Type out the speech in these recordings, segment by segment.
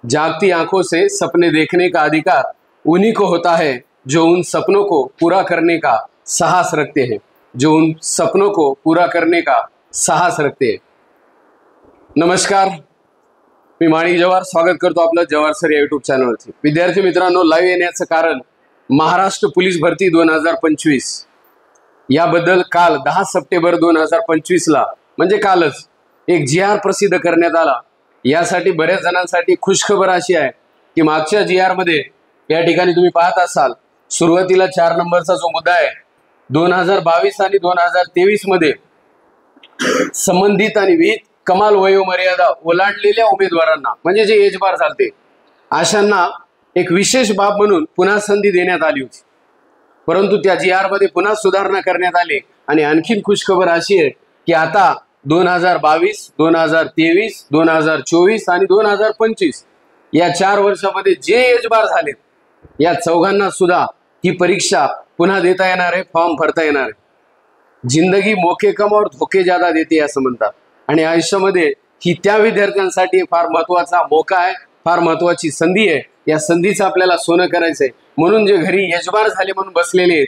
जागती आंखों से सपने देखने का अधिकार उन्हीं को होता है जो उन सपनों को पूरा करने का साहस रखते हैं, जो उन सपनों को पूरा करने का साहस रखते हैं। नमस्कार, मी माणिक जवार स्वागत करतो आपलं जवार सर या यूट्यूब चॅनलवरती। विद्यार्थी मित्रांनो, लाईव्ह येण्याचं कारण महाराष्ट्र पोलीस भरती 2025 याबद्दल काल 10 सप्टेंबर 2025 ला म्हणजे कालच एक GR प्रसिद्ध करण्यात आला। यासाठी बऱ्याच जणांसाठी खुशखबर अशी आहे की मागच्या GR मध्ये या ठिकाणी तुम्ही पाहत असाल सुरुवातीला 4 नंबरचा जो मुद्दा आहे 2022 आणि 2023 मध्ये संबंधित आणि विहित कमाल वयोमर्यादा ओलांडलेल्या उमेदवारांना म्हणजे जे एज बार झालते अशांना एक विशेष बाब म्हणून पुन्हा संधी देण्यात आली होती। परंतु त्या GR मध्ये पुन्हा सुधारणा करण्यात आली आणि आणखीन खुशखबर अशी आहे की आता 2022, 2023, 2024 आणि 2025 या 4 वर्षामध्ये जे एज बार झाले या चौघांना सुद्धा ही परीक्षा पुन्हा देता येणार आहे, फॉर्म भरता येणार आहे। जिंदगी मौके कम और धोखे ज्यादा देते असं म्हणतात आणि आयुष्यामध्ये ही त्या विद्यार्थ्यांसाठी फार महत्त्वाचा मौका आहे, फार महत्त्वाची संधी आहे। या संधीचं आपल्याला सोनं करायचंय म्हणून जे घरी यजबार झाले म्हणून बसलेले आहेत,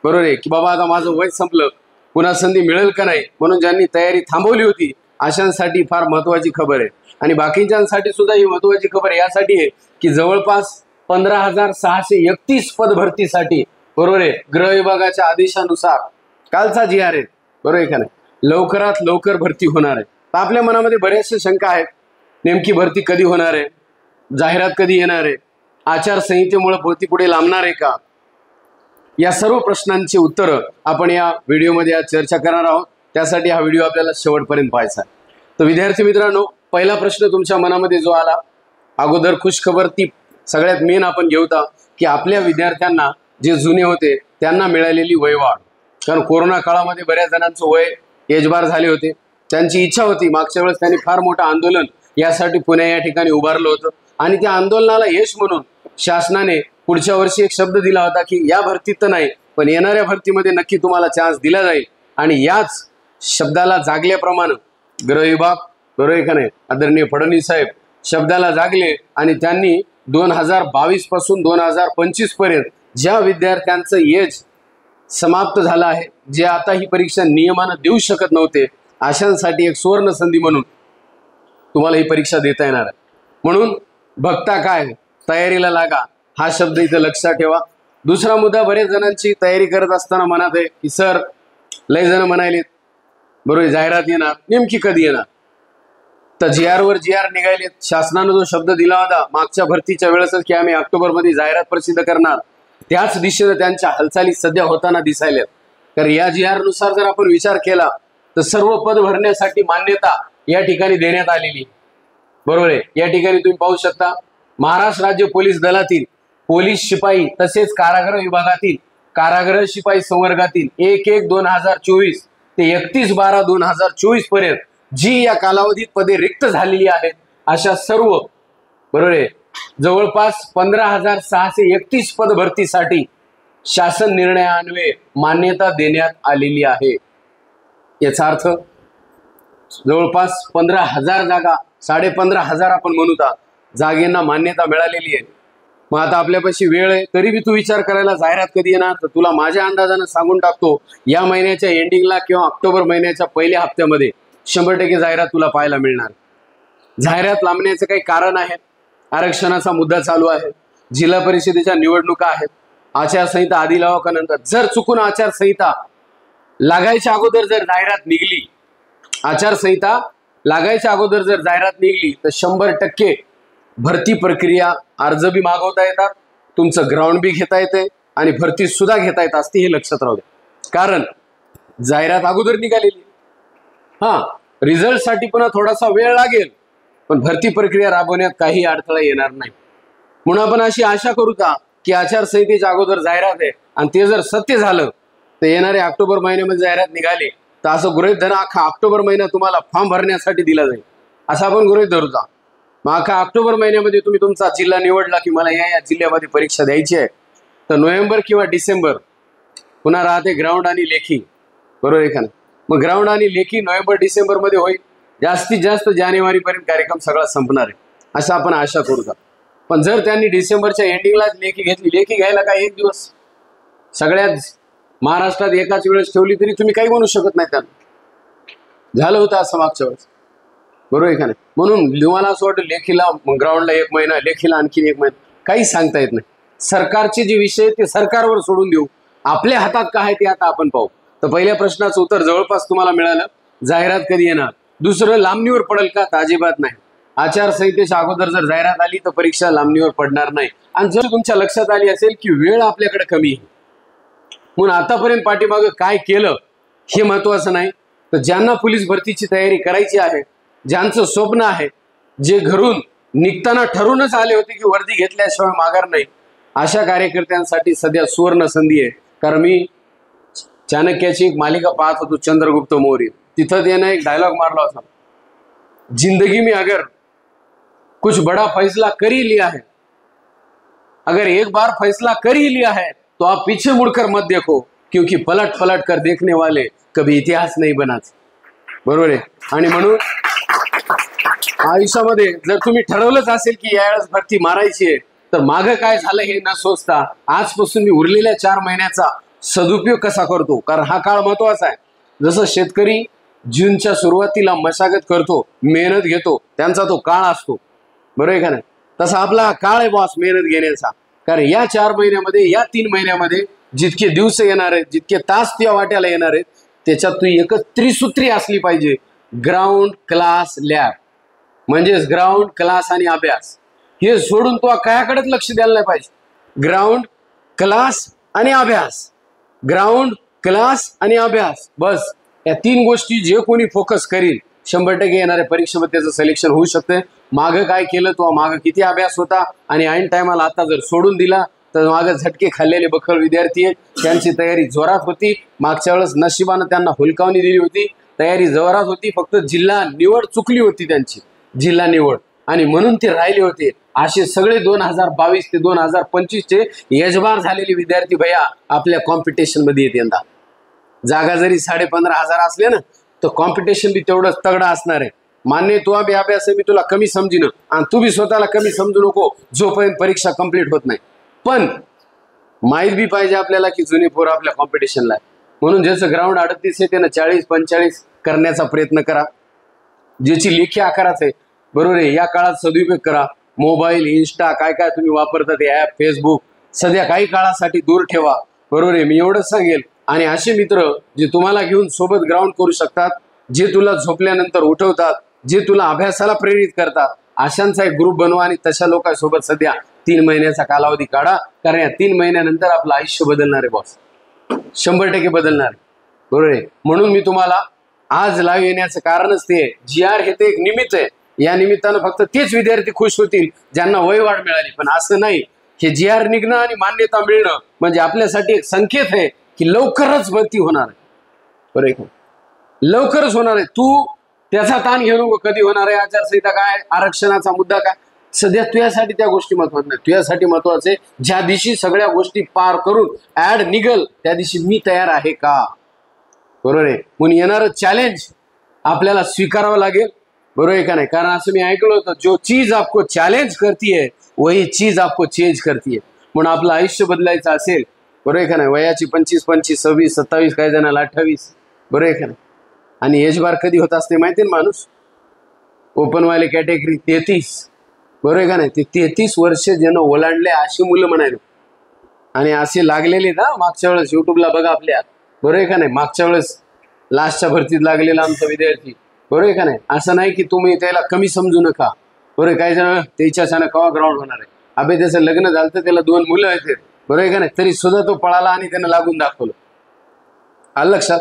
बरोबर आहे की बाबा आता माझं वय संपलं पुन्हा संधी मिळेल का नाही म्हणून ज्यांनी तयारी थांबवली होती अशांसाठी फार महत्त्वाची खबर आहे। आणि बाकीच्यांसाठी सुद्धा ही महत्त्वाची खबर यासाठी आहे की जवळपास 15,631 पद भरतीसाठी, बरोबर आहे, गृह विभागाच्या आदेशानुसार कालचा GR आहे, बरोबर आहे का नाही, लवकरात लवकर भरती होणार आहे। तर आपल्या मनामध्ये बऱ्याचशा शंका आहेत, नेमकी भरती कधी होणार आहे, जाहिरात कधी येणार आहे, आचारसंहितेमुळे भरती पुढे लांबणार आहे का, या सर्व प्रश्नांची उत्तरं आपण या व्हिडिओमध्ये आज चर्चा करणार आहोत। त्यासाठी हा व्हिडिओ आपल्याला शेवटपर्यंत पाहायचा आहे। तर विद्यार्थी मित्रांनो, पहिला प्रश्न तुमच्या मनामध्ये जो आला, अगोदर खुशखबर ती सगळ्यात मेन आपण घेऊता की आपल्या विद्यार्थ्यांना जे जुने होते त्यांना मिळालेली वयवाढ। कारण कोरोना काळामध्ये बऱ्याच जणांचं वय एजबार झाले होते, त्यांची इच्छा होती, मागच्या वेळेस त्यांनी फार मोठं आंदोलन यासाठी पुणे या ठिकाणी उभारलं होतं आणि त्या आंदोलनाला यश म्हणून शासनाने पुढच्या वर्षी एक शब्द दिला होता की या भरतीत तर नाही पण येणाऱ्या भरतीमध्ये नक्की तुम्हाला चान्स दिला जाईल। आणि याच शब्दाला जागल्याप्रमाणे गृह विभाग, बरोबर आहे का नाही, आदरणीय फडणवीस साहेब शब्दाला जागले आणि त्यांनी 2022 पासून 2025 पर्यंत ज्या विद्यार्थ्यांचं एज समाप्त झालं आहे, जे आता ही परीक्षा नियमानं देऊ शकत नव्हते अशांसाठी एक सुवर्ण संधी म्हणून तुम्हाला ही परीक्षा देता येणार आहे। म्हणून बघता काय, तयारीला लागा, हा शब्द इथं लक्षात ठेवा। दुसरा मुद्दा, बरेच जणांची तयारी करत असताना मनात आहे की सर लय जण म्हणालेत बरोबर जाहिरात येणार, नेमकी कधी येणार। तर GR वर GR निघालेत, शासनाने जो शब्द दिला होता मागच्या भरतीच्या वेळेसच की आम्ही ऑक्टोबरमध्ये जाहिरात प्रसिद्ध करणार, त्याच दिशेने त्यांच्या हालचाली सध्या होताना दिसायल्यात। तर या GR नुसार जर आपण विचार केला तर सर्व पद भरण्यासाठी मान्यता या ठिकाणी देण्यात आलेली, बरोबर आहे। या ठिकाणी तुम्ही पाहू शकता महाराष्ट्र राज्य पोलीस दलातील पोलीस शिपाई तसेच कारागृह विभागातील कारागृह शिपाई संवर्गातील 1/1/2024 ते 31/12/2024 पर्यंत जी या कालावधीत पदे रिक्त झालेली आहेत अशा सर्व, बरोबर आहे, जवळपास 15,631 पद भरतीसाठी शासन निर्णयान्वये मान्यता देण्यात आलेली आहे। याचा अर्थ जवळपास 15,000 जागा, 15,500 आपण म्हणूता जागेंना मान्यता मिळालेली आहे। मग आता आपल्यापाशी वेळ आहे तरी बी तू विचार करायला जाहिरात कधी येणार, तर तुला माझ्या अंदाजाने सांगून टाकतो या महिन्याच्या एंडिंगला किंवा ऑक्टोबर महिन्याच्या पहिल्या हप्त्यामध्ये 100% जाहिरात तुला पाहायला मिळणार। जाहिरात लांबण्याचे काही कारण आहे, आरक्षणाचा मुद्दा चालू आहे, जिल्हा परिषदेच्या निवडणुका आहेत, आचारसंहिता आधी लावा का नंतर, जर चुकून आचारसंहिता लागायच्या अगोदर जर जाहिरात निघली, आचारसंहिता लागायच्या अगोदर जर जाहिरात निघली तर 100% भरती प्रक्रिया, अर्ज बी मागवता येतात, तुमचं ग्राउंड बी घेता येते आणि भरती सुद्धा घेता येत असते, हे लक्षात राहू द्या। कारण जाहिरात अगोदर निघालेली, हां रिझल्टसाठी पुन्हा थोडासा वेळ लागेल पण भरती प्रक्रिया राबवण्यात काही अडथळा येणार नाही। म्हणून आपण अशी आशा करू की आचारसंहितेच्या अगोदर जाहिरात आहे आणि ते जर सत्य झालं तर येणाऱ्या ऑक्टोबर महिन्यामध्ये जाहिरात निघाली तर असं गृहीत धरा अख्खा ऑक्टोबर महिना तुम्हाला फॉर्म भरण्यासाठी दिला जाईल, असं आपण गृहीत धरूचा। मग अख्खा ऑक्टोबर महिन्यामध्ये तुम्ही तुमचा जिल्हा निवडला की मला या जिल्ह्यामध्ये परीक्षा द्यायची आहे, तर नोव्हेंबर किंवा डिसेंबर पुन्हा राहते ग्राउंड आणि लेखी, बरोबर आहे का नाही। मग ग्राउंड आणि लेखी नोव्हेंबर डिसेंबर मध्ये होईल, जास्तीत जास्त जानेवारीपर्यंत कार्यक्रम सगळा संपणार आहे। असं आपण आशा करू का? पण जर त्यांनी डिसेंबरच्या एंडिंगलाच लेखी घेतली, लेखी घ्यायला काय एक दिवस सगळ्यात महाराष्ट्रात एकाच वेळेस ठेवली तरी तुम्ही काही म्हणू शकत नाही त्यांना. झालं होतं असं मागच्या वेळेस, बरोबर आहे का नाही? म्हणून तुम्हाला असं वाटतं लेखीला ग्राउंडला 1 महिना, लेखीला आणखीन 1 महिना, काही सांगता येत नाही. सरकारचे जे विषय ते सरकारवर सोडून देऊ, आपल्या हातात काय आहे ते आता आपण पाहू. तर पहिल्या प्रश्नाचं उत्तर जवळपास तुम्हाला मिळालं. जाहिरात कधी येणार? दुसरं, लांबणीवर पडेल का? तर अजिबात नाही. आचारसंहितेच्या अगोदर जर जाहिरात आली तर परीक्षा लांबणीवर पडणार नाही. आणि जर तुमच्या लक्षात आली असेल की वेळ आपल्याकडे कमी आहे, म्हणून आतापर्यंत पाठीमागं काय केलं हे महत्वाचं नाही. तर ज्यांना पोलीस भरतीची तयारी करायची आहे, ज्यांचं स्वप्न आहे, जे घरून निघताना ठरूनच आले होते की वर्दी घेतल्याशिवाय माघार नाही, अशा कार्यकर्त्यांसाठी सध्या सुवर्ण संधी आहे. कारण मी चाणक्याची एक मालिका पाहत होतो, चंद्रगुप्त मौर्य. तिथं त्यानं एक डायलॉग मारला होता, जिंदगी में अगर कुछ बड़ा फैसला कर ही लिया है, अगर एक बार फैसला कर ही लिया है तो आप पीछे मुड़कर मत देखो, क्योंकि पलट पलट कर देखने वाले कभी इतिहास नहीं बनाते. बरोबर आहे. आणि म्हणून आयुष्यामध्ये जर तुम्ही ठरवलंच असेल की यावेळेस भरती मारायची आहे, तर मागं काय झालं हे न सोचता आजपासून मी उरलेल्या 4 महिन्याचा सदुपयोग कसा करतो, कारण हा काळ महत्वाचा आहे. जसं शेतकरी जूनच्या सुरुवातीला मशागत करतो, मेहनत घेतो, त्यांचा तो काळ असतो, बरोबर आहे का नाही? तसा आपला काळ आहे बॉस मेहनत घेण्याचा. कारण या 4 महिन्यामध्ये, या 3 महिन्यामध्ये जितके दिवस येणार आहेत, जितके तास त्या वाट्याला येणार आहेत, त्याच्यात तू एकच त्रिसूत्री असली पाहिजे, ग्राउंड क्लास लॅब. म्हणजेच ग्राउंड क्लास आणि अभ्यास हे सोडून तो कायाकडेच लक्ष द्यायला नाही पाहिजे. ग्राउंड क्लास आणि अभ्यास, ग्राउंड क्लास आणि अभ्यास, बस या 3 गोष्टी जे कोणी फोकस करील 100% येणाऱ्या परीक्षेमध्ये त्याचं सिलेक्शन होऊ शकते. मागं काय केलं, तो मागं किती अभ्यास होता आणि ऐन टायमाला आता जर सोडून दिला तर मागं झटके खाल्लेले बखर विद्यार्थी आहेत, त्यांची तयारी जोरात होती. मागच्या वेळेस नशिबानं त्यांना हुलकावणी दिली होती, तयारी जोरात होती, फक्त जिल्हा निवड चुकली होती त्यांची, जिल्हा निवड, आणि म्हणून ते राहिले होते. असे सगळे 2022 ते 2025चे यजमान झालेले विद्यार्थी भैया आपल्या कॉम्पिटिशन मध्ये येत. यंदा जागा जरी 15,500 असले ना, तर कॉम्पिटिशन बी तेवढंच तगडा असणार आहे. मान्य, तू बी अभ्यास मी तुला कमी समजीन आणि तू बी स्वतःला कमी समजू नको जोपर्यंत परीक्षा कंप्लीट होत नाही. पण माहीत बी पाहिजे आपल्याला की जुने पोरं आपल्या कॉम्पिटिशनला आहे. म्हणून ज्याचं ग्राउंड 38 आहे त्यानं 40-45 करण्याचा प्रयत्न करा. ज्याची लेखी आकाराच आहे, बरोबर आहे, या काळात सदुपयोग करा. मोबाईल, इंस्टा, काय काय तुम्ही वापरता ते ॲप, फेसबुक सध्या काही काळासाठी दूर ठेवा, बरोबर आहे. मी एवढंच सांगेल. आणि असे मित्र जे तुम्हाला घेऊन सोबत ग्राउंड करू शकतात, जे तुला झोपल्यानंतर उठवतात, जे तुला अभ्यासाला प्रेरित करतात, अशांचा एक ग्रुप बनवा आणि तशा लोकांसोबत सध्या 3 महिन्याचा कालावधी काढा. कारण या 3 महिन्यानंतर आपलं आयुष्य बदलणार आहे बॉस, 100% बदलणार आहे, बरोबर आहे. म्हणून मी तुम्हाला आज लाईव्ह येण्याचं कारणच ते आहे. GR हे ते एक निमित्त आहे. या निमित्तानं फक्त तेच विद्यार्थी खुश होतील ज्यांना वयवाढ मिळाली. पण असं नाही, हे GR निघणं आणि मान्यता मिळणं म्हणजे आपल्यासाठी एक संकेत आहे की लवकरच भरती होणार आहे, बरोबर आहे, लवकरच होणार आहे. तू त्याचा ताण घेऊ नको, कधी होणार आहे, आचारसंहिता काय, आरक्षणाचा मुद्दा काय, सध्या तुझ्यासाठी त्या गोष्टी महत्वाच्या नाही. तुझ्यासाठी महत्वाचं आहे ज्या दिवशी सगळ्या गोष्टी पार करून ऍड निघल त्या दिवशी मी तयार आहे का, बरोबर आहे. म्हणून येणारं चॅलेंज आपल्याला स्वीकारावं लागेल, बरोबर आहे का नाही? कारण असं मी ऐकलं होतं, जो चीज आपको चॅलेंज करती है वही चीज आपको चेंज करती है. म्हणून आपलं आयुष्य बदलायचं असेल, बरोबर आहे का नाही, वयाची 25, 26, 26, 27, काही जणांना 28, बरोबर आहे का नाही. आणि एज बार कधी होत असते माहिती आहे माणूस, ओपनवाले कॅटेगरी 33, बरोबर आहे का नाही. ते 33 वर्ष ज्यानं ओलांडले अशी मुलं म्हणाले आणि असे लागलेले ना मागच्या वेळेस युट्यूबला बघा आपल्या, बरोबर आहे का नाही. मागच्या वेळेस लास्टच्या भरतीत लागलेला आमचा विद्यार्थी, बरोबर आहे का नाही. असं नाही की तुम्ही त्याला कमी समजू नका, बरोबर आहे. काही जण त्याच्यानं केव्हा ग्राउंड होणार आहे, अबे त्याचं लग्न झालं तर त्याला 2 मुलं आहेत, बरोबर आहे का नाही, तरी सुद्धा तो पळाला आणि त्यानं लागून दाखवलं, आलं लक्षात.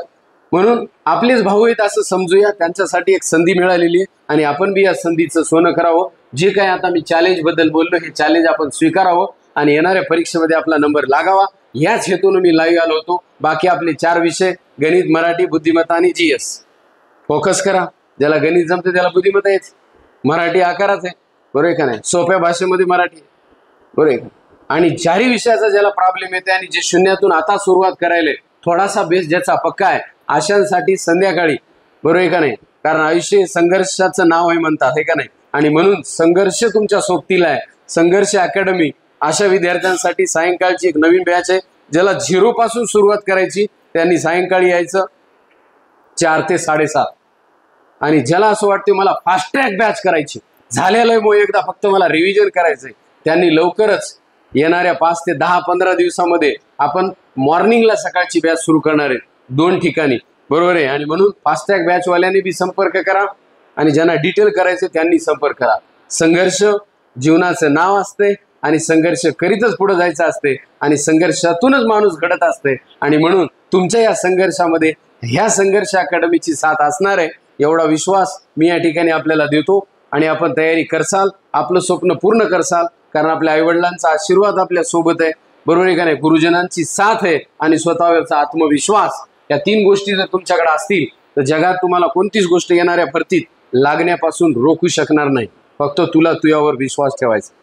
म्हणून आपलेच भाऊ आहेत असं समजूया, त्यांच्यासाठी एक संधी मिळालेली आहे आणि आपण बी या संधीचं सोनं करावं. जे काय आता मी चॅलेंज बद्दल बोललो, हे चॅलेंज आपण स्वीकारावं आणि येणाऱ्या परीक्षेमध्ये आपला नंबर लागावा, याच हेतून मी लाईव्ह आलो होतो. बाकी आपले 4 विषय गणित, मराठी, बुद्धिमत्ता आणि GS फोकस करा. ज्याला गणित जमते त्याला बुद्धिमत्ता येते, मराठी आकाराच आहे, बरोबर आहे का नाही, सोप्या भाषेमध्ये मराठी, बरोबर आहे का. आणि 4ही विषयाचा ज्याला प्रॉब्लेम येते आणि जे शून्यातून आता सुरुवात करायला थोडासा बेस ज्याचा पक्का आहे, अशांसाठी संध्याकाळी, बरोबर आहे का नाही, कारण आयुष्य संघर्षाचं नाव आहे म्हणतात, हे का नाही, आणि म्हणून संघर्ष तुमच्या सोबतीला आहे. संघर्ष अकॅडमी अशा विद्यार्थ्यांसाठी सायंकाळची एक नवीन बॅच आहे, ज्याला 0 पासून सुरुवात करायची त्यांनी सायंकाळी यायचं 4 ते 7:30. आणि ज्याला असं वाटते मला फास्ट ट्रॅक बॅच करायची, झालेलं आहे मग एकदा फक्त मला रिव्हिजन करायचंय, त्यांनी लवकरच येणाऱ्या 5 ते 10-15 दिवसामध्ये आपण मॉर्निंगला सकाळची बॅच सुरू करणार आहे 2 ठिकाणी, बरोबर आहे. आणि म्हणून फास्ट ट्रॅक बॅचवाल्यांनी बी संपर्क करा आणि ज्यांना डिटेल करायचे त्यांनी संपर्क करा. संघर्ष जीवनाचं नाव असते आणि संघर्ष करीतच पुढे जायचं असते आणि संघर्षातूनच माणूस घडत असते. आणि म्हणून तुमच्या या संघर्षामध्ये ह्या संघर्ष अकॅडमीची साथ असणार आहे एवढा विश्वास मी या ठिकाणी आपल्याला देतो. आणि आपण तयारी करसाल, आपलं स्वप्न पूर्ण करसाल, कारण आपल्या आईवडिलांचा आशीर्वाद आपल्या सोबत आहे, बरोबर आहे का नाही, गुरुजनांची साथ आहे आणि स्वतःवरचा आत्मविश्वास, या 3 गोष्टी जर तुमच्याकडे असतील तर जगात तुम्हाला कोणतीच गोष्ट येणाऱ्या भरतीत लागण्यापासून रोखू शकणार नाही. फक्त तुला तुझ्यावर विश्वास ठेवायचा.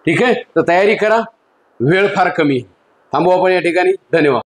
ठीक आहे, तर तयारी करा, वेळ फार कमी आहे. थांबू आपण या ठिकाणी. धन्यवाद.